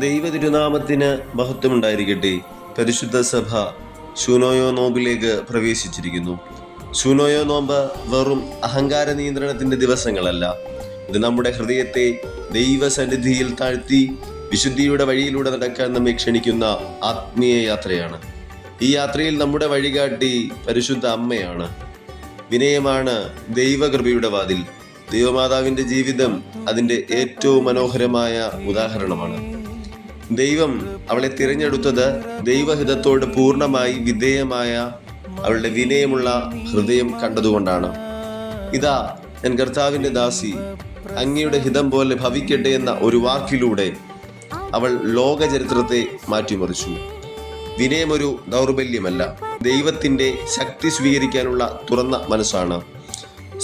ദൈവ തിരുനാമത്തിന് മഹത്വമുണ്ടായിരിക്കട്ടെ. പരിശുദ്ധ സഭ ശൂനോയോ നോമ്പിലേക്ക് പ്രവേശിച്ചിരിക്കുന്നു. ശൂനോയോ നോമ്പ് വെറും അഹങ്കാര നിയന്ത്രണത്തിന്റെ ദിവസങ്ങളല്ല. ഇത് നമ്മുടെ ഹൃദയത്തെ ദൈവസന്നിധിയിൽ താഴ്ത്തി വിശുദ്ധിയുടെ വഴിയിലൂടെ നടക്കാൻ നമ്മെ ക്ഷണിക്കുന്ന ആത്മീയ യാത്രയാണ്. ഈ യാത്രയിൽ നമ്മുടെ വഴികാട്ടി പരിശുദ്ധ അമ്മയാണ്. വിനയമാണ് ദൈവകൃപയുടെ വാതിൽ. ദൈവമാതാവിന്റെ ജീവിതം അതിന്റെ ഏറ്റവും മനോഹരമായ ഉദാഹരണമാണ്. ദൈവം അവളെ തിരഞ്ഞെടുത്തത് ദൈവഹിതത്തോട് പൂർണ്ണമായി വിധേയമായ അവളുടെ വിനയമുള്ള ഹൃദയം കണ്ടതുകൊണ്ടാണ്. ഇതാ ഞാൻ കർത്താവിന്റെ ദാസി, അങ്ങയുടെ ഹിതം പോലെ ഭവിക്കട്ടെ എന്ന ഒരു വാക്കിലൂടെ അവൾ ലോക ചരിത്രത്തെ മാറ്റിമറിച്ചു. വിനയമൊരു ദൗർബല്യമല്ല, ദൈവത്തിന്റെ ശക്തി സ്വീകരിക്കാനുള്ള തുറന്ന മനസ്സാണ്.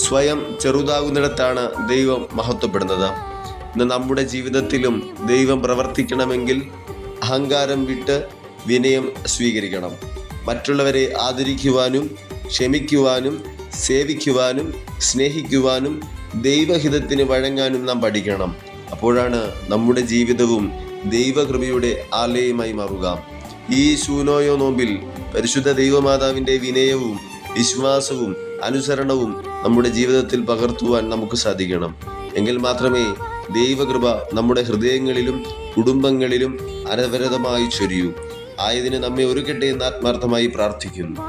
സ്വയം ചെറുതാകുന്നിടത്താണ് ദൈവം മഹത്വപ്പെടുന്നത്. ഇന്ന് നമ്മുടെ ജീവിതത്തിലും ദൈവം പ്രവർത്തിക്കണമെങ്കിൽ അഹങ്കാരം വിട്ട് വിനയം സ്വീകരിക്കണം. മറ്റുള്ളവരെ ആദരിക്കുവാനും ക്ഷമിക്കുവാനും സേവിക്കുവാനും സ്നേഹിക്കുവാനും ദൈവഹിതത്തിന് വഴങ്ങാനും നാം പഠിക്കണം. അപ്പോഴാണ് നമ്മുടെ ജീവിതവും ദൈവകൃപയുടെ ആലയമായി മാറുക. ഈ ശൂനോയോ നോമ്പിൽ പരിശുദ്ധ ദൈവമാതാവിൻ്റെ വിനയവും വിശ്വാസവും അനുസരണവും നമ്മുടെ ജീവിതത്തിൽ പകർത്തുവാൻ നമുക്ക് സാധിക്കണം. എങ്കിൽ മാത്രമേ ദൈവകൃപ നമ്മുടെ ഹൃദയങ്ങളിലും കുടുംബങ്ങളിലും അനവരതമായി ചൊരിയൂ. ആയതിന് നമ്മെ ഒരുക്കട്ടെ എന്ന് ആത്മാർത്ഥമായി പ്രാർത്ഥിക്കുന്നു.